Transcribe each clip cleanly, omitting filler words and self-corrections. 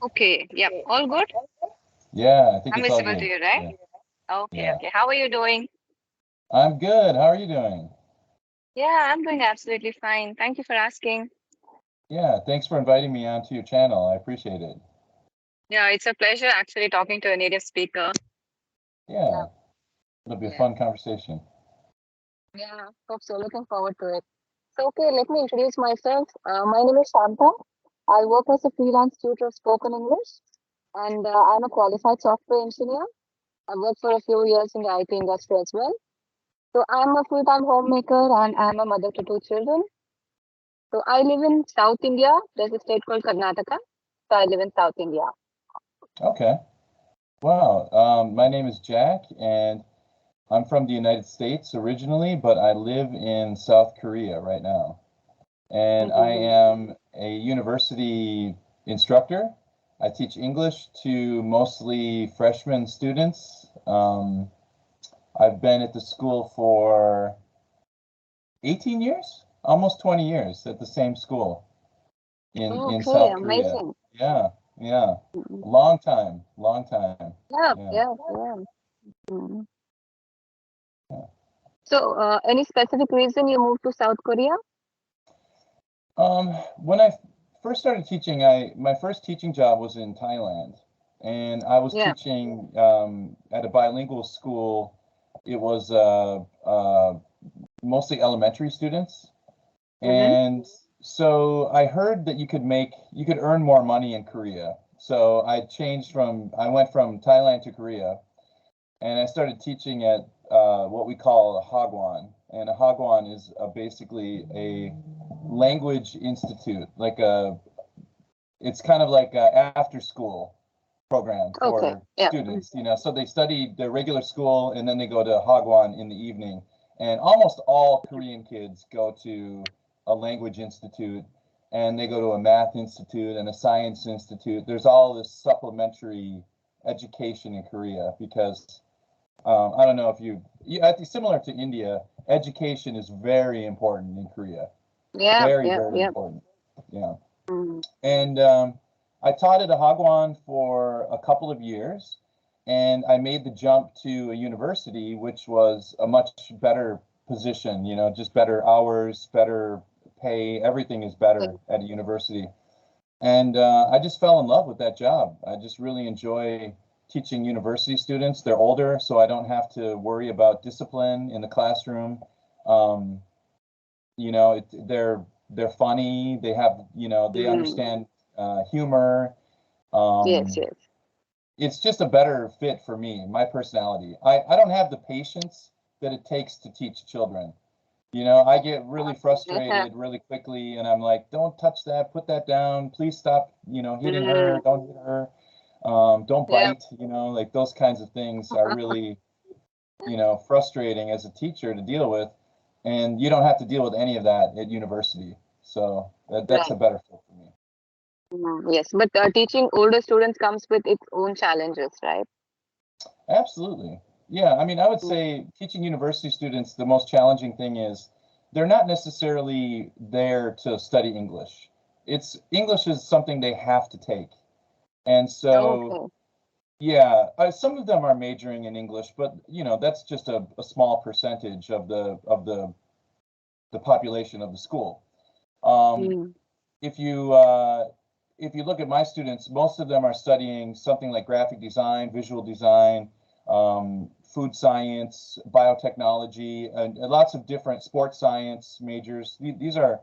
Okay, yeah, all good. Yeah, I think I'm it's all visible to good. you, right? Yeah, Okay, yeah. okay. How are you doing? I'm good. How are you doing? Yeah, I'm doing absolutely fine. Thank you for asking. Yeah, thanks for inviting me onto your channel. I appreciate it. Yeah, it's a pleasure actually talking to a native speaker. Yeah, Yeah, it'll be a yeah, fun conversation. yeah. Hope so. Looking forward to it. So, okay, let me introduce myself. My name is Shantha. I work as a freelance tutor of spoken English, and I'm a qualified software engineer. I worked for a few years in the IT industry as well. So, I'm a full-time homemaker and I'm a mother to two children. So I live in South India. There's a state called Karnataka. So I live in South India. Okay. Wow. My name is Jack, and I'm from the United States originally, but I live in South Korea right now. And I Mm-hmm. am a university instructor. I teach English to mostly freshman students. I've been at the school for 18 years, almost 20 years at the same school in Okay, South Korea. amazing. Yeah, yeah. Mhm. Long time, long time. Yeah, Yeah. yeah, yeah. Mhm. Yeah. So, any specific reason you moved to South Korea? When I first started teaching, I my first teaching job was in Thailand, and I was Yeah. teaching at a bilingual school. It was mostly elementary students. Mm-hmm. And so I heard that you could earn more money in Korea. So I went from Thailand to Korea, and I started teaching at what we call a hagwon. And a hagwon is basically a language institute, it's kind of like a after school program Okay. for Yeah. students, so they study their regular school and then they go to hagwon in the evening. And almost all Korean kids go to a language institute, and they go to a math institute and a science institute. There's all this supplementary education in Korea because I don't know if I think similar to India, education is very important in Korea. Yeah. Very, Yeah. very Yeah. important. Yeah. Mm-hmm. And I taught at a Hagwon for a couple of years, and I made the jump to a university, which was a much better position, just better hours, better pay, everything is better at a university. And I just fell in love with that job. I just really enjoy teaching university students. They're older, so I don't have to worry about discipline in the classroom. Um, they're funny. They have, they Mm-hmm. understand humor. Yes. Um, Yes. it's just a better fit for me, my personality. I don't have the patience that it takes to teach children. I get really frustrated really quickly, and I'm like, don't touch that, put that down, please stop, hitting her, Mm-hmm. don't hit her, don't Yeah. bite, like those kinds of things are really, frustrating as a teacher to deal with. And you don't have to deal with any of that at university. So that's a Right. better fit for me. Yes, but teaching older students comes with its own challenges, right? Absolutely. Yeah, I mean, I would say teaching university students, the most challenging thing is they're not necessarily there to study English. English is something they have to take. And so, Okay. yeah, some of them are majoring in English, but that's just a small percentage of the population of the school. Um, Mm. if you uh, if you look at my students, most of them are studying something like graphic design, visual design, food science, biotechnology, and lots of different sports science majors. These are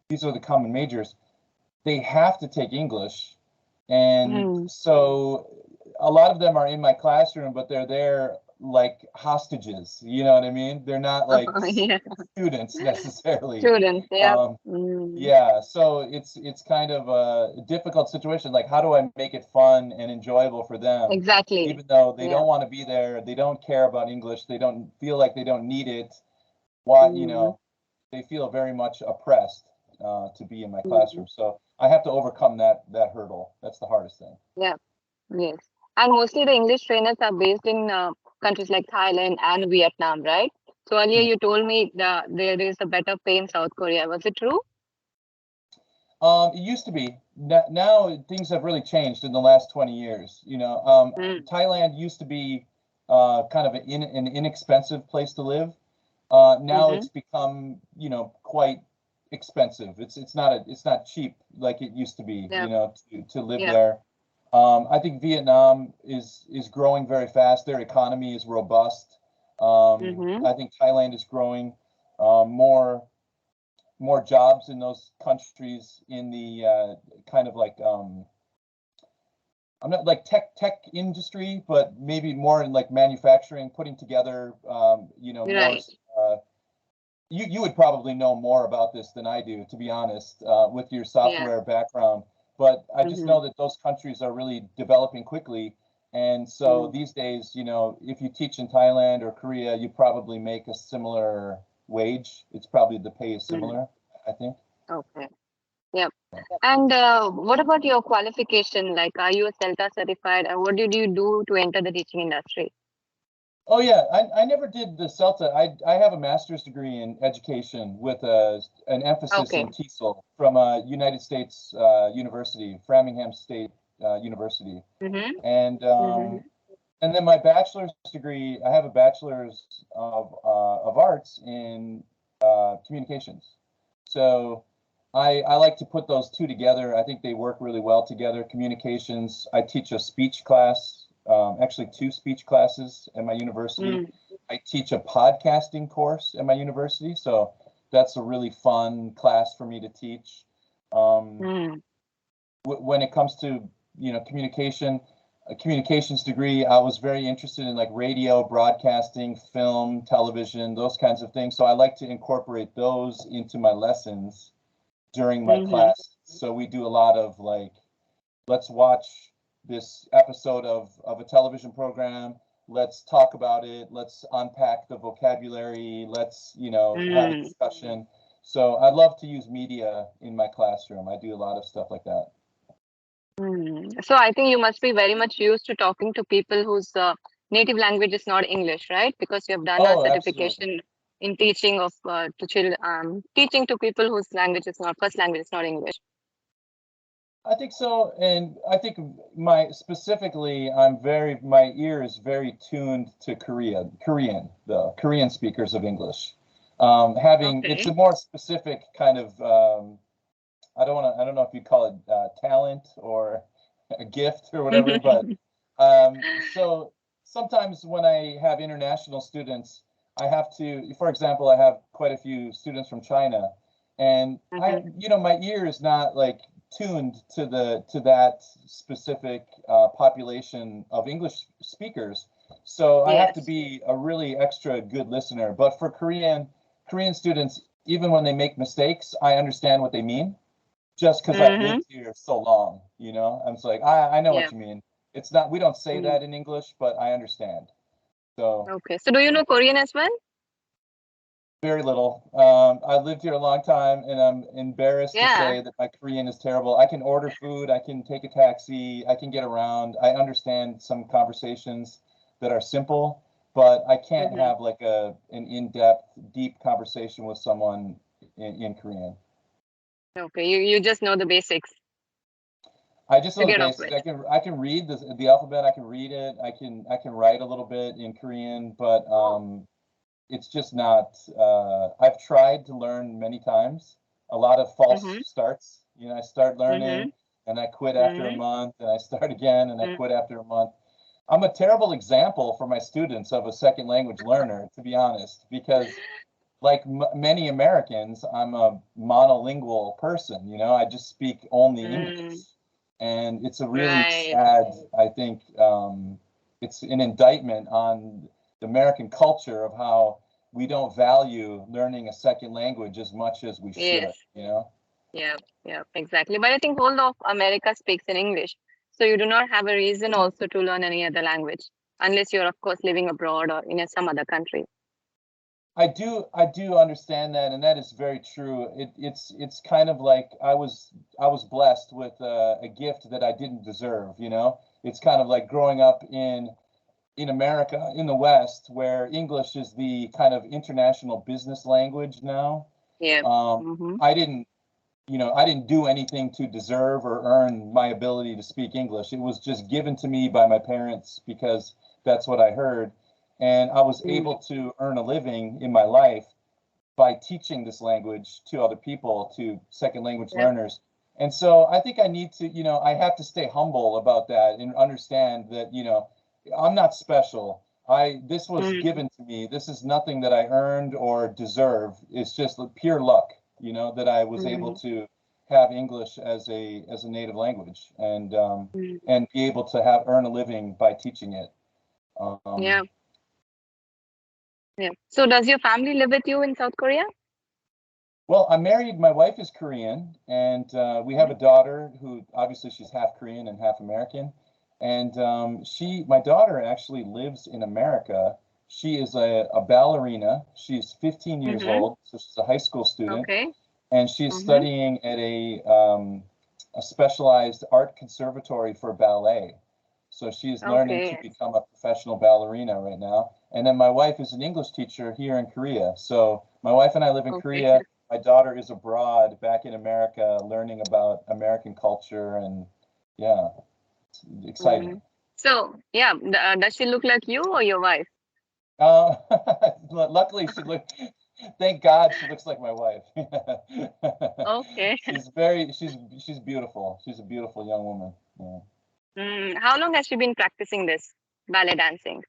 the common majors. They have to take English, and Mm. so a lot of them are in my classroom, but they're there like hostages. You know what I mean? They're not like Yeah. students necessarily. Students, yeah. Um, Mm. yeah, so it's kind of a difficult situation. Like, how do I make it fun and enjoyable for them, Exactly. even though they Yeah. don't want to be there, they don't care about English, they don't feel like they don't need it. Why, Mm. they feel very much oppressed to be in my Mm. classroom. So I have to overcome that hurdle. That's the hardest thing. Yeah. Yes. And mostly the English trainers are based in countries like Thailand and Vietnam, right? So earlier you told me that there is a better pay in South Korea. Was it true? It used to be. Now things have really changed in the last 20 years. Mm. Thailand used to be kind of an inexpensive place to live. Now Mm-hmm. it's become, quite expensive. It's not cheap like it used to be, Yep. to live Yep. there. I think Vietnam is growing very fast. Their economy is robust. Mm-hmm. I think Thailand is growing more jobs in those countries in the kind of like I'm not like tech industry, but maybe more in like manufacturing, putting together more. Right. Uh, you would probably know more about this than I do, to be honest, with your Yeah. software background. But I just Mm-hmm. know that those countries are really developing quickly. And so Mm. these days, if you teach in Thailand or Korea, you probably make a similar wage. It's probably the pay is Mm. similar, I think. Okay. Yep. And what about your qualification? Like, are you a CELTA certified, or what did you do to enter the teaching industry? Oh yeah, I never did the CELTA. I have a master's degree in education with an emphasis Okay. in TESOL from a United States university, Framingham State University, Mm-hmm. and Mm-hmm. um, and then my bachelor's degree. I have a bachelor's of arts in communications. So I like to put those two together. I think they work really well together. Communications. I teach a speech class, actually two speech classes at my university. Mm. I teach a podcasting course at my university, so that's a really fun class for me to teach. Um, Mm. when it comes to communication, a communications degree, I was very interested in like radio, broadcasting, film, television, those kinds of things. So I like to incorporate those into my lessons during my Mm-hmm. class. So we do a lot of like, let's watch this episode of a television program. Let's talk about it. Let's unpack the vocabulary. Let's, have a Mm. discussion. So I love to use media in my classroom. I do a lot of stuff like that. Mm. So I think you must be very much used to talking to people whose native language is not English, right? Because you have done a Oh, absolutely. certification in teaching of to children, teaching to people whose language is not first language is not English. I think so, and I think my ear is very tuned to Korean speakers of English. It's Okay. a more specific kind of I don't know if you call it talent or a gift or whatever, but so sometimes when I have international students, I have to, for example, I have quite a few students from China, and Mm-hmm. my ear is not like tuned to that specific population of English speakers, so I have to Yes. be a really extra good listener. But for Korean students, even when they make mistakes, I understand what they mean just because I've Mm-hmm. lived here so long, I'm just like, I know Yeah. what you mean. It's not, we don't say Mm. that in English, but I understand. So Okay. So do you know Korean as well? very little. I've lived here a long time and I'm embarrassed to Yeah. say that my Korean is terrible. I can order food, I can take a taxi, I can get around. I understand some conversations that are simple, but I can't Mm-hmm. have like an in-depth, deep conversation with someone in Korean. Okay. You just know the basics I just to know the get off basics. with. I can read the alphabet. I can read it. I can write a little bit in Korean, but Oh. it's just not. I've tried to learn many times. A lot of false Mm-hmm. starts. I start Mm-hmm. learning and I quit after a Mm-hmm. month, and I start again and I quit after a month. I'm a terrible example for my students of a second language learner, to be honest, because like many Americans, I'm a monolingual person. I just speak only Mm. English, and it's a really Right. sad. I think it's an indictment on the American culture of how we don't value learning a second language as much as we should. Yes. Yeah. Yeah. Exactly. But I think whole of America speaks in English, so you do not have a reason also to learn any other language, unless you're of course living abroad or in some other country. I do understand that, and that is very true. It's kind of like I was blessed with a gift that I didn't deserve. It's kind of like growing up in America, in the West, where English is the kind of international business language now. Yeah. Um, Mm-hmm. I didn't. I didn't do anything to deserve or earn my ability to speak English. It was just given to me by my parents because that's what I heard. And I was Mm. able to earn a living in my life by teaching this language to other people, to second language Yeah. learners. And so I think I need to, I have to stay humble about that and understand that, I'm not special. This was Mm. given to me. This is nothing that I earned or deserve. It's just pure luck, that I was able Mm. to have English as a native language Mm. and be able to earn a living by teaching it. Yeah. Yeah. So does your family live with you in South Korea? Well, I'm married. My wife is Korean, and we have a daughter who obviously she's half Korean and half American. And my daughter actually lives in America. She is a ballerina. She's 15 years Mm-hmm. old, so she's a high school student, Okay. and she's Mm-hmm. studying at a specialized art conservatory for ballet. So she is learning to Okay. become a professional ballerina right now. And then my wife is an English teacher here in Korea. So my wife and I live in Okay. Korea. My daughter is abroad back in America learning about American culture, and yeah, it's Mm-hmm. exciting. So yeah, does she look like you or your wife? Uh, luckily thank God she looks like my wife. Okay. She's beautiful. She's a beautiful young woman. Yeah. How long has she been practicing this ballet dancing?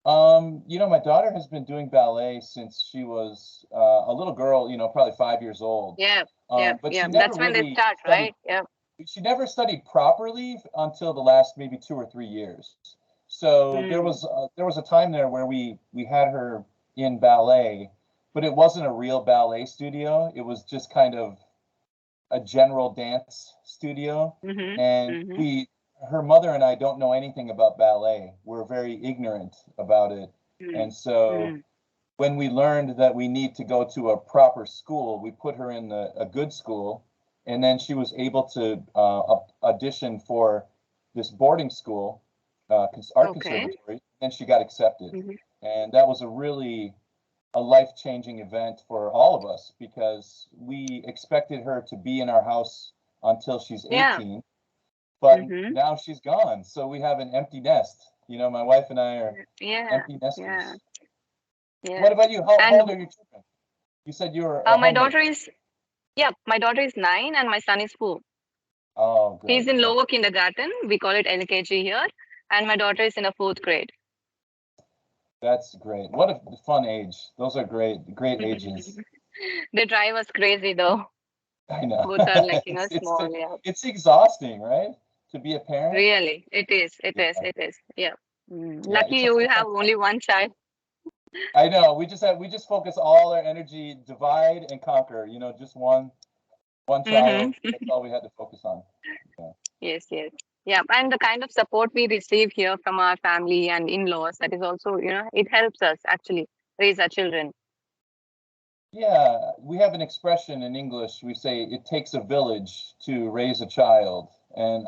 My daughter has been doing ballet since she was a little girl, probably 5 years old. Yeah. Yeah. But Yeah. That's when they start, right? Yeah. she never studied properly until the last maybe 2 or 3 years. So Mm. there was a time there where we had her in ballet, but it wasn't a real ballet studio. It was just kind of a general dance studio, Mm-hmm. and Mm-hmm. her mother and I don't know anything about ballet. We're very ignorant about it, Mm. and so Mm. when we learned that we need to go to a proper school, we put her in a good school, and then she was able to audition for this boarding school, art Okay. conservatory, and she got accepted. Mm-hmm. And that was a life-changing event for all of us because we expected her to be in our house until she's Yeah. 18, but Mm-hmm. now she's gone. So we have an empty nest. My wife and I are Yeah. empty Yeah. nesters. Yeah. What about you? How And old are your children? You said you were my how many? daughter is, yeah, my daughter is 9 and my son is 4. Oh, He's great. in Okay. lower kindergarten. We call it LKG here. And my daughter is in a fourth grade. That's great. What a fun age. Those are great ages. They drive us crazy though. I know. Both are like, It's it's small. Yeah. it's exhausting, right? To be a parent. Really. It is. It is. Yeah. It is. Yeah. Yeah, Lucky you, you have only one child. I know. We just focus all our energy, divide and conquer, just one child. Mm-hmm. That's all we had to focus on. Yeah. Yes, yes. Yeah. And the kind of support we receive here from our family and in-laws, that is also, it helps us actually raise our children. Yeah, we have an expression in English. We say it takes a village to raise a child. And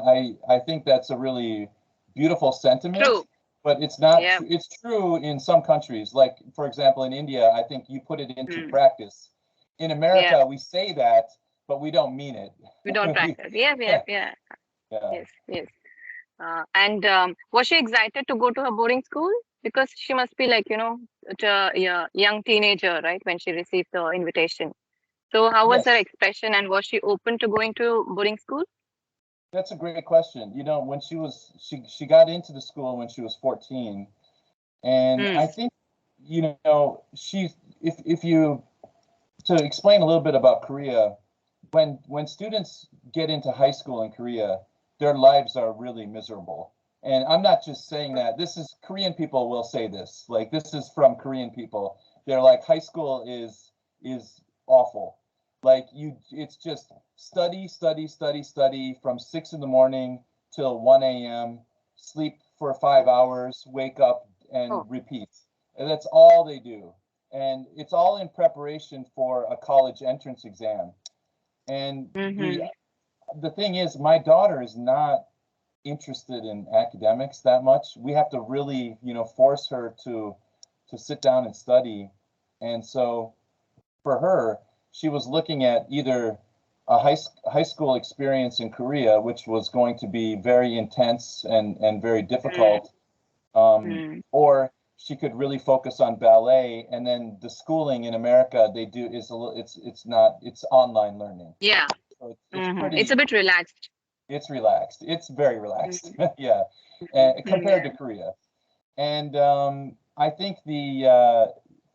I think that's a really beautiful sentiment, True. but it's not Yeah. true. It's true in some countries. Like, for example, in India, I think you put it into Mm. practice. In Yeah. America, we say that, but we don't mean it. We don't We- practice. Yeah, yeah, yeah, yeah. yeah. Yes, yes. And was she excited to go to her boarding school? Because she must be like, a young teenager, right? When she received the invitation. So how was her Yes, expression and was she open to going to boarding school? that's a great question. When she got into the school when she was 14, and Mm. I think, she if you to explain a little bit about Korea, when students get into high school in Korea, their lives are really miserable. And I'm not just saying that. This is Korean people will say this. Like this is from Korean people. They're like high school is awful. Like it's just study, study, study, study from 6 in the morning till 1 a.m. Sleep for 5 hours, wake up and Oh. repeat. And that's all they do. And it's all in preparation for a college entrance exam. And the Mm-hmm. the thing is, my daughter is not interested in academics that much. We have to really, force her to sit down and study. And so for her, she was looking at either a high school experience in Korea, which was going to be very intense and very difficult, or she could really focus on ballet. And then the schooling in America they do is a little, it's online learning. Yeah. So it's It's pretty, a bit relaxed. it's relaxed. It's very relaxed. Mm, Yeah, compared yeah. to Korea. And I think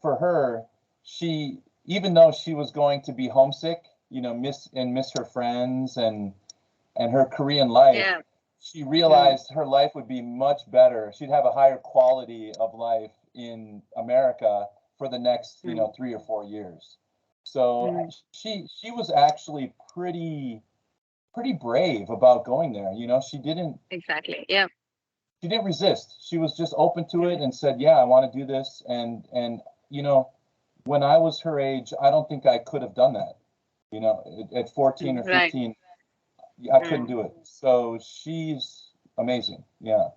for her, she, even though she was going to be homesick, miss her friends and her Korean life, Yeah. she Mm, realized her life would be much better. She'd have a higher quality of life in America for the next, mm, 3 or 4 years. So mm. she was actually pretty brave about going there. Exactly. Yeah. She didn't resist. She was just open to it Mm, and said, "Yeah, I want to do this." And you know, when I was her age, I don't think I could have done that. At 14 or right. 15, I couldn't Mm, do it. So she's amazing. Yeah.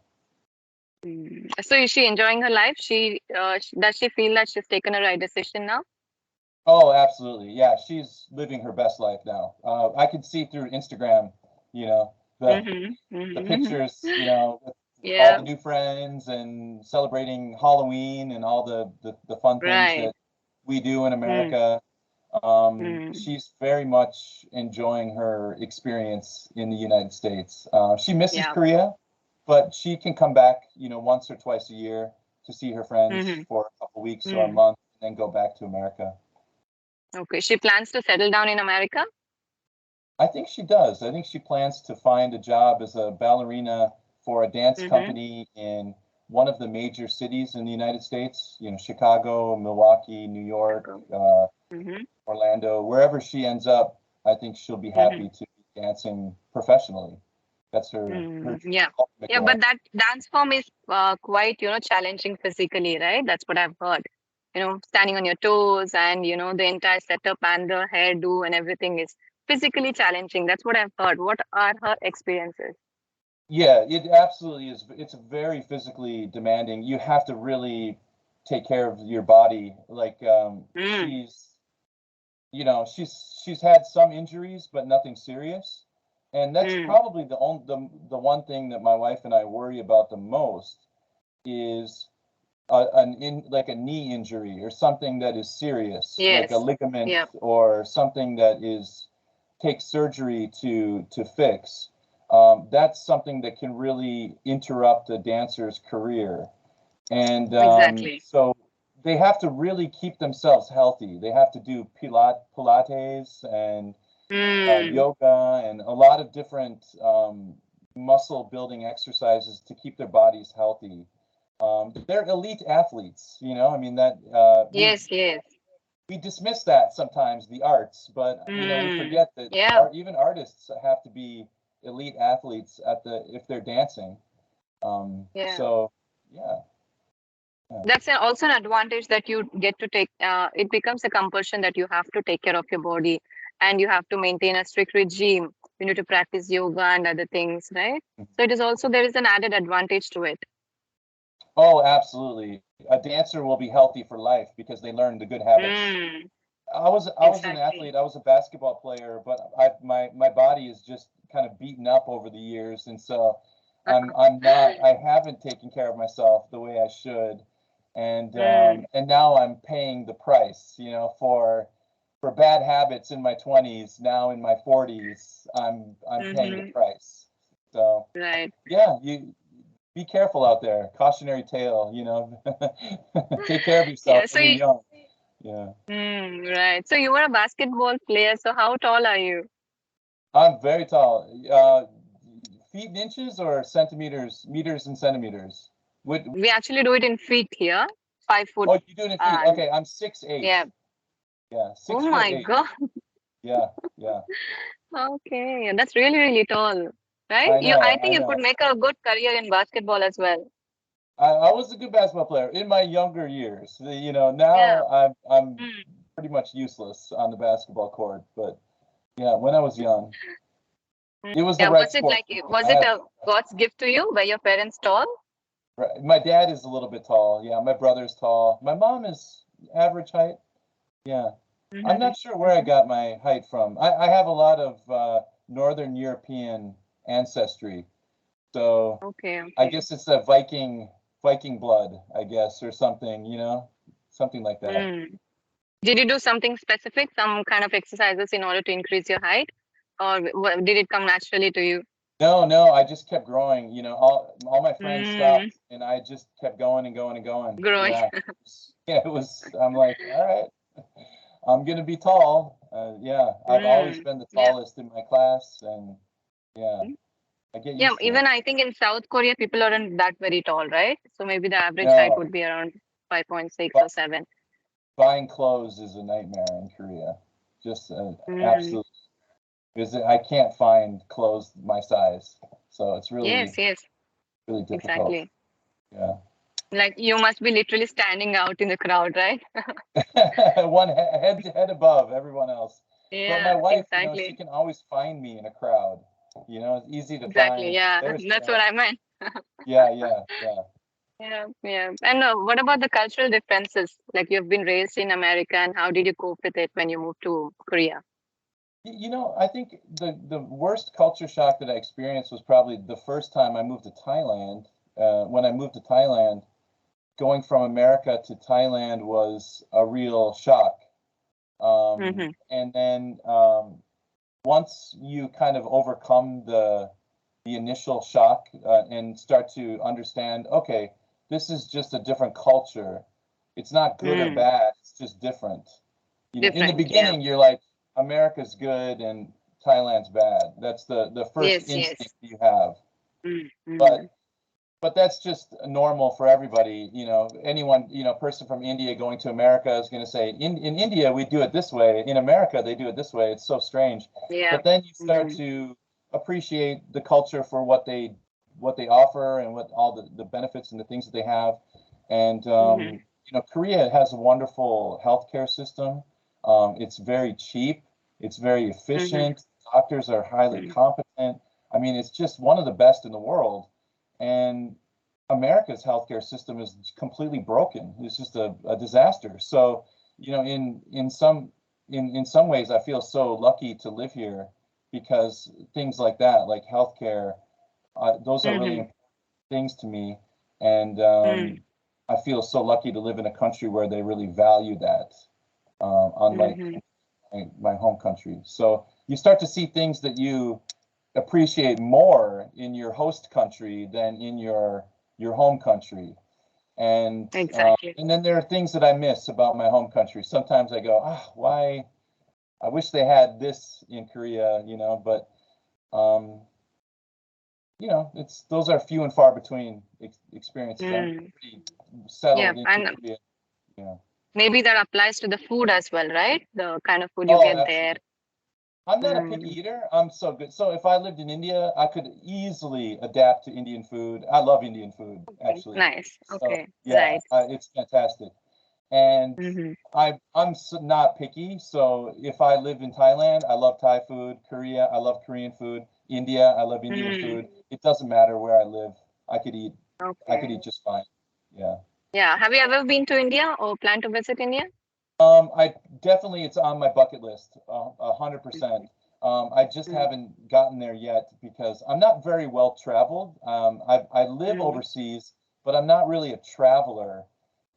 So is she enjoying her life? Does she feel that she's taken a right decision now? Oh, absolutely. Yeah, she's living her best life now. I could see through Instagram, you know, the Mm-hmm. the Mm-hmm. pictures, with all Yeah. the new friends and celebrating Halloween and all the fun things Right. that we do in Mm, America. mm, She's very much enjoying her experience in the United States. She misses yeah. Korea, but she can come back, once or twice a year to see her friends Mm-hmm. for a couple weeks or a Mm. month, and then go back to America. Okay. She plans to settle down in America? I think she does. I think she plans to find a job as a ballerina for a dance Mm-hmm. company in one of the major cities in the United States, Chicago, Milwaukee, New York, Mm-hmm. Orlando, wherever she ends up. I think she'll be Mm-hmm. happy to be dancing professionally. That's her Yeah. ultimate Yeah, but goal. that dance form is quite, challenging physically, right? That's what I've heard. Standing on your toes and, the entire setup and the hairdo and everything is physically challenging. That's what I've heard. What are her experiences? Yeah, it absolutely is. It's very physically demanding. You have to really take care of your body. Like, Mm, she's had some injuries, but nothing serious. And that's mm, probably the one thing that my wife and I worry about the most is like a knee injury or something that is serious, like a yes. ligament Yeah. or something that takes surgery to fix. That's something that can really interrupt a dancer's career. And Exactly. so they have to really keep themselves healthy. They have to do Pilates and Mm, yoga and a lot of different muscle building exercises to keep their bodies healthy. They're elite athletes, I mean that yes, yes. we dismiss that sometimes, the arts, but we Mm, forget that yeah. even artists have to be elite athletes if they're dancing. Yeah. So yeah, yeah. That's also an advantage that you get to take. It becomes a compulsion that you have to take care of your body and you have to maintain a strict regime. You need to practice yoga and other things, right? So it is also, there is an added advantage to it. Oh, absolutely. A dancer will be healthy for life because they learn the good habits. Mm, I was an exactly. athlete. I was a basketball player, but my body is just kind of beaten up over the years, and so I'm not. I haven't taken care of myself the way I should, Mm, and now I'm paying the price. For bad habits in my 20s. Now in my 40s, I'm paying the mm-hmm, price. So right. yeah, you be careful out there. Cautionary tale. Take care of yourself Yeah. when you're young. Yeah. Right. So you were a basketball player. So how tall are you? I'm very tall. Feet and inches or centimeters, meters and centimeters. We actually do it in feet here, 5 foot. Oh, you do it in feet. And Okay, I'm 6'8". yeah. Yeah, Oh six foot my eight. God. Yeah, yeah. Okay. That's really, really tall. Right? I I know, think I you could know. make a good career in basketball as well. I was a good basketball player in my younger years. Yeah. Now I'm Mm. pretty much useless on the basketball court. But yeah, when I was young, Mm. it was the Yeah. right sport for me. Was I it had a God's gift to you? Were your parents tall? right, my dad is a little bit tall. Yeah, my brother's tall. My mom is average height. Yeah. I'm Mm-hmm. not sure where I got my height from. I have a lot of Northern European ancestry, so Okay, I okay. guess it's a Viking blood, I guess, or something, something like that. Mm. Did you do something specific, some kind of exercises in order to increase your height, or did it come naturally to you? No, no, I just kept growing. All my friends Mm. stopped, and I just kept going and going and going. Growing. Yeah, yeah, it was. I'm like, all right, I'm gonna be tall. Yeah, I've always Mm. been the Yeah. tallest in my class, and yeah, Mm. I get Yeah, used to it. even I think in South Korea, people aren't that very tall, right? So maybe the average height No, would be around 5.6 or but 7. buying clothes is a nightmare in Korea. Just Mm. absolute. Because I can't find clothes my size, so it's Yes, really, yes, really difficult. exactly. Yeah. Like you must be literally standing out in the crowd, right? One head above everyone else. But my Yeah, wife, she exactly. can always find me in a crowd. It's easy to Exactly. find. Yeah, There's that's what I meant. yeah, yeah, yeah. Yeah, yeah. And what about the cultural differences? Like you've been raised in America, and how did you cope with it when you moved to Korea? I think the worst culture shock that I experienced was probably the first time I moved to Thailand. When I moved to Thailand, going from America to Thailand was a real shock. Mm-hmm. And then once you kind of overcome the initial shock and start to understand, okay, this is just a different culture. It's not good or Mm. bad. It's just different. In the Different. Yeah. beginning, you're like, America's good and Thailand's bad. That's the first Yes. instinct Yes. you have. Mm-hmm. But but that's just normal for everybody. Anyone, person from India going to America is going to say, in India, we do it this way. In America, they do it this way. It's so strange. Yeah. But then you start Mm-hmm. to appreciate the culture for what they offer and what all the benefits and the things that they have. And, Mm-hmm. Korea has a wonderful healthcare system. It's very cheap. It's very Mm-hmm. efficient. Doctors are highly competent. I mean, it's just one of the best in the world. And America's healthcare system is completely broken. It's just a disaster. So, in some ways, I feel so lucky to live here because things like that, like healthcare, those are really Mm-hmm. important things to me, and I feel so lucky to live in a country where they really value that, unlike Mm-hmm. my home country. So you start to see things that you appreciate more in your host country than in your home country. And Exactly. and then there are things that I miss about my home country. Sometimes I go, why? I wish they had this in Korea, but um, it's those are few and far between experiences. I'm Mm. pretty Yeah, settled into and Korea. Yeah. maybe that applies to the food as well, right? The kind of food you Oh, get there. absolutely. I'm not a picky Mm. eater. I'm so good. So if I lived in India, I could easily adapt to Indian food. I love Indian food, Okay. actually. Nice. So Okay. yeah, Right. it's fantastic. And Mm-hmm. I'm not picky. So if I lived in Thailand, I love Thai food. Korea, I love Korean food. India, I love Indian Mm. food. It doesn't matter where I live. I could eat. I could Okay. eat just fine. Yeah. Yeah. Have you ever been to India or plan to visit India? I definitely it's on my bucket list, 100%. I just Mm. haven't gotten there yet because I'm not very well traveled. I live Mm. overseas, but I'm not really a traveler.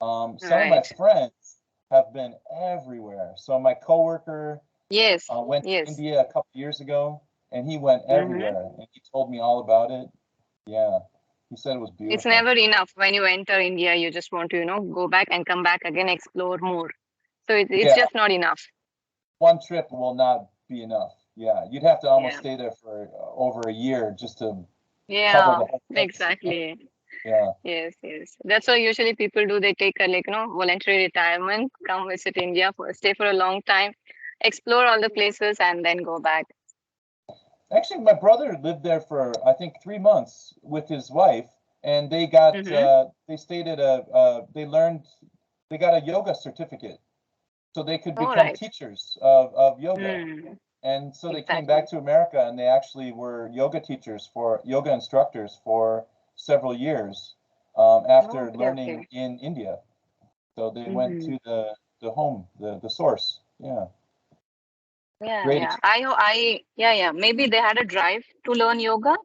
Some of my Right. friends have been everywhere. So my coworker Yes. went to Yes. India a couple years ago, and he went Mm-hmm. everywhere, and he told me all about it. Yeah, he said it was It's beautiful. never enough when you enter India. You just want to, go back and come back again, explore more. So it's Yeah, just not enough. one trip will not be enough. Yeah, you'd have to almost Yeah. stay there for over a year just to cover Yeah. the whole place. Exactly. Yeah. Yes. Yes. That's what usually people do. They take a voluntary retirement, come visit India for stay for a long time, explore all the places, and then go back. Actually, my brother lived there for I think 3 months with his wife, and Mm-hmm. they stayed at they got a yoga certificate, so they could All become right. teachers of yoga. Mm. And so they came back Exactly. to America and they actually were yoga instructors for several years after Okay. learning Okay. in India. So they went Mm-hmm. to the home, the source. Yeah. Yeah, Great. yeah. Yeah. Maybe they had a drive to learn yoga.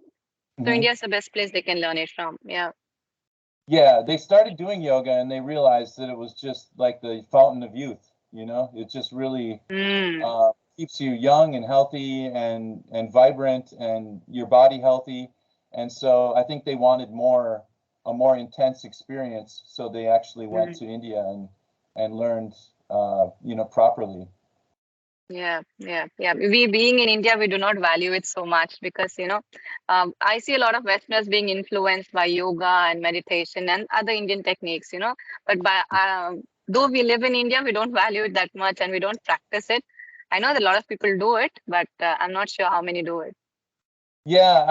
So Mhm. India is the best place they can learn it from. Yeah. Yeah, they started doing yoga and they realized that it was just like the fountain of youth, you know? It just really Mm, keeps you young and healthy and vibrant and your body healthy. And so I think they wanted a more intense experience, so they actually went mm. to India and learned you know, properly. Yeah. We being in India, we do not value it so much because, I see a lot of Westerners being influenced by yoga and meditation and other Indian techniques, But though we live in India, we don't value it that much and we don't practice it. I know that a lot of people do it, but I'm not sure how many do it. Yeah,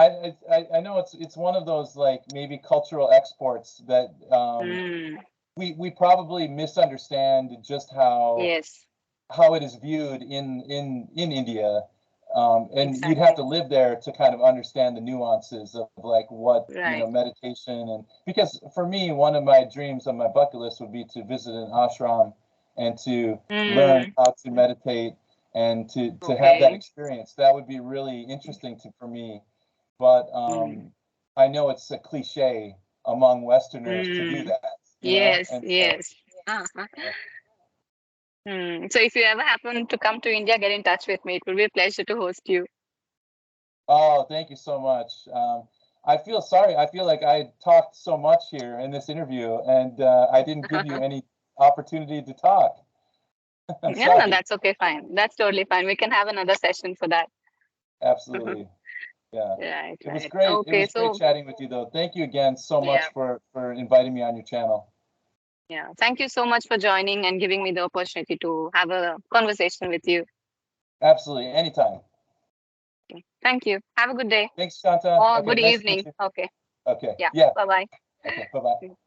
I know it's one of those like maybe cultural exports that Mm, we probably misunderstand just yes, how it is viewed in India, and you'd have exactly. to live there to kind of understand the nuances of like what you Right. know meditation and because for me one of my dreams on my bucket list would be to visit an ashram and to learn Mm, how to meditate and to have that okay. experience. That would be really interesting for me, but Mm, I know it's a cliche among Westerners to do mm. that, you know, Yes, and so. yes. So if you ever happen to come to India, get in touch with me. It will be a pleasure to host you. Oh, thank you so much. I feel sorry. I feel like I talked so much here in this interview, and I didn't give you any opportunity to talk. I'm Yeah, no, sorry. that's okay, fine. That's totally fine. We can have another session for that. Absolutely. Yeah. Right, It was right. great. It Okay, was great so chatting with you, though. Thank you again so yeah, much for inviting me on your channel. yeah. Thank you so much for joining and giving me the opportunity to have a conversation with you. Absolutely. Anytime. Okay. Thank you. Have a good day Thanks, Shanta. or Okay. good Nice to meet evening. you. Okay. Okay. Yeah. Yeah. Bye bye. Okay. Bye-bye.